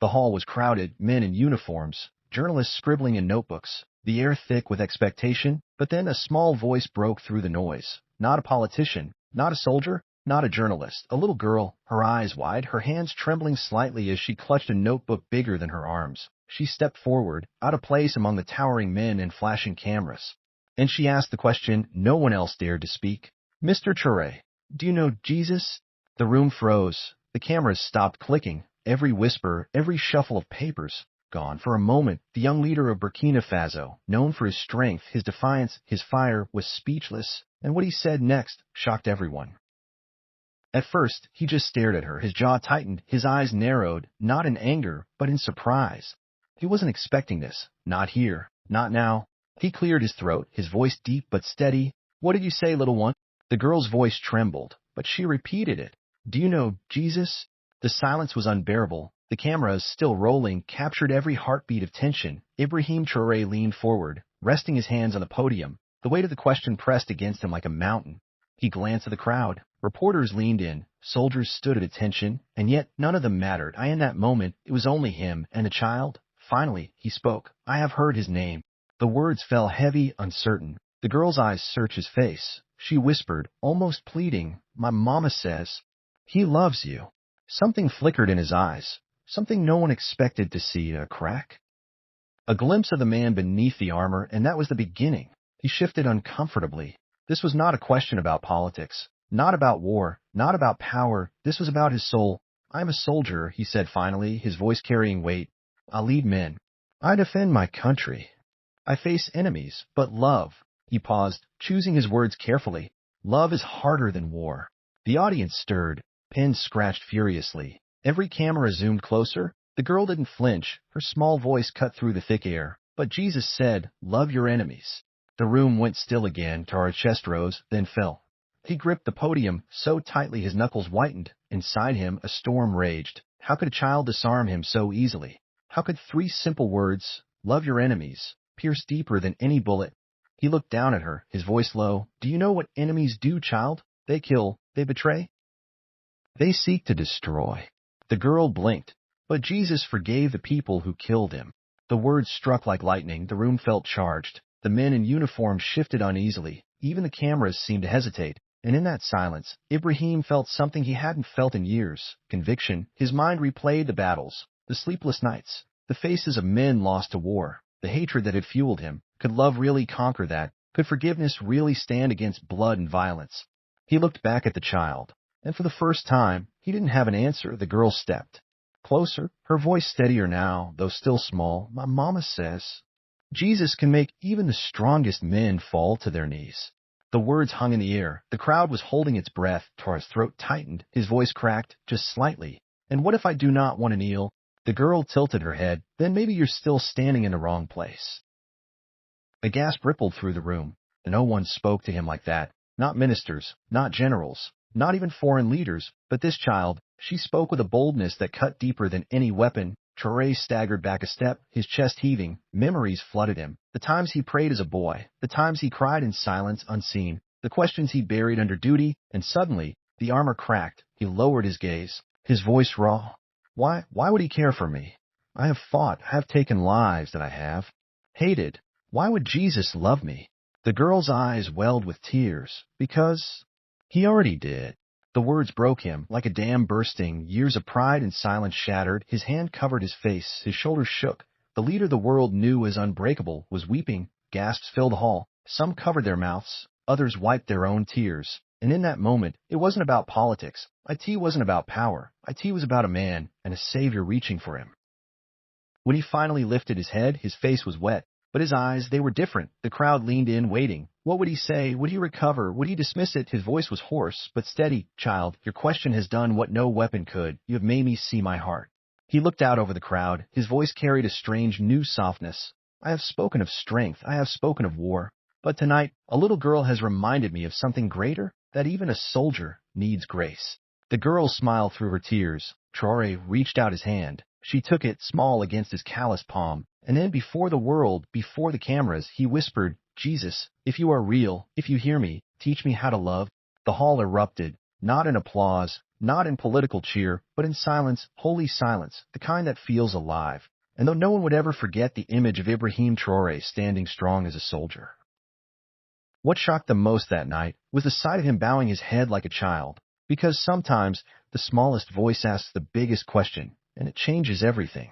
The hall was crowded, men in uniforms, journalists scribbling in notebooks, the air thick with expectation, but then a small voice broke through the noise. Not a politician, not a soldier, not a journalist, a little girl, her eyes wide, her hands trembling slightly as she clutched a notebook bigger than her arms. She stepped forward, out of place among the towering men and flashing cameras. And she asked the question no one else dared to speak. "Mr. Traoré, do you know Jesus?" The room froze. The cameras stopped clicking. Every whisper, every shuffle of papers, gone. For a moment, the young leader of Burkina Faso, known for his strength, his defiance, his fire, was speechless, and what he said next shocked everyone. At first, he just stared at her, his jaw tightened, his eyes narrowed, not in anger, but in surprise. He wasn't expecting this. Not here. Not now. He cleared his throat, his voice deep but steady. "What did you say, little one?" The girl's voice trembled, but she repeated it. "Do you know Jesus?" The silence was unbearable. The cameras, still rolling, captured every heartbeat of tension. Ibrahim Traoré leaned forward, resting his hands on the podium. The weight of the question pressed against him like a mountain. He glanced at the crowd. Reporters leaned in. Soldiers stood at attention, and yet none of them mattered. In that moment, it was only him and a child. Finally, he spoke. "I have heard his name." The words fell heavy, uncertain. The girl's eyes searched his face. She whispered, almost pleading, "My mama says he loves you." Something flickered in his eyes, something no one expected to see, a crack. A glimpse of the man beneath the armor, and that was the beginning. He shifted uncomfortably. This was not a question about politics, not about war, not about power. This was about his soul. "I'm a soldier," he said finally, his voice carrying weight. "I lead men. I defend my country. I face enemies, but love." He paused, choosing his words carefully. "Love is harder than war." The audience stirred. Pens scratched furiously. Every camera zoomed closer. The girl didn't flinch. Her small voice cut through the thick air. "But Jesus said, love your enemies." The room went still again. Tara's chest rose, then fell. He gripped the podium so tightly his knuckles whitened. Inside him, a storm raged. How could a child disarm him so easily? How could 3 simple words, "love your enemies," pierce deeper than any bullet? He looked down at her, his voice low. "Do you know what enemies do, child? They kill, they betray. They seek to destroy." The girl blinked, but Jesus forgave the people who killed him. The words struck like lightning. The room felt charged. The men in uniform shifted uneasily. Even the cameras seemed to hesitate. And in that silence, Ibrahim felt something he hadn't felt in years. Conviction. His mind replayed the battles, the sleepless nights, the faces of men lost to war, the hatred that had fueled him. Could love really conquer that? Could forgiveness really stand against blood and violence? He looked back at the child. And for the first time, he didn't have an answer. The girl stepped closer, her voice steadier now, though still small. "My mama says Jesus can make even the strongest men fall to their knees." The words hung in the air. The crowd was holding its breath. Tara's throat tightened. His voice cracked, just slightly. "And what if I do not want to kneel?" The girl tilted her head. "Then maybe you're still standing in the wrong place." A gasp rippled through the room. No one spoke to him like that. Not ministers, not generals, not even foreign leaders, but this child. She spoke with a boldness that cut deeper than any weapon. Traoré staggered back a step, his chest heaving. Memories flooded him. The times he prayed as a boy, the times he cried in silence, unseen, the questions he buried under duty, and suddenly, the armor cracked. He lowered his gaze, his voice raw. Why would he care for me? I have fought, I have taken lives that I have hated. Why would Jesus love me? The girl's eyes welled with tears. Because he already did. The words broke him, like a dam bursting. Years of pride and silence shattered. His hand covered his face. His shoulders shook. The leader the world knew as unbreakable was weeping. Gasps filled the hall. Some covered their mouths. Others wiped their own tears. And in that moment, it wasn't about politics. It wasn't about power. It was about a man and a savior reaching for him. When he finally lifted his head, his face was wet. But his eyes, they were different. The crowd leaned in, waiting. What would he say? Would he recover? Would he dismiss it? His voice was hoarse, but steady. "Child, your question has done what no weapon could. You have made me see my heart." He looked out over the crowd. His voice carried a strange, new softness. "I have spoken of strength. I have spoken of war. But tonight, a little girl has reminded me of something greater, that even a soldier needs grace." The girl smiled through her tears. Traoré reached out his hand. She took it, small against his calloused palm. And then before the world, before the cameras, he whispered, "Jesus, if you are real, if you hear me, teach me how to love." The hall erupted, not in applause, Not in political cheer, but in silence, holy silence, the kind that feels alive. And though no one would ever forget the image of Ibrahim Traoré standing strong as a soldier. What shocked them most that night was the sight of him bowing his head like a child, because sometimes the smallest voice asks the biggest question, and it changes everything.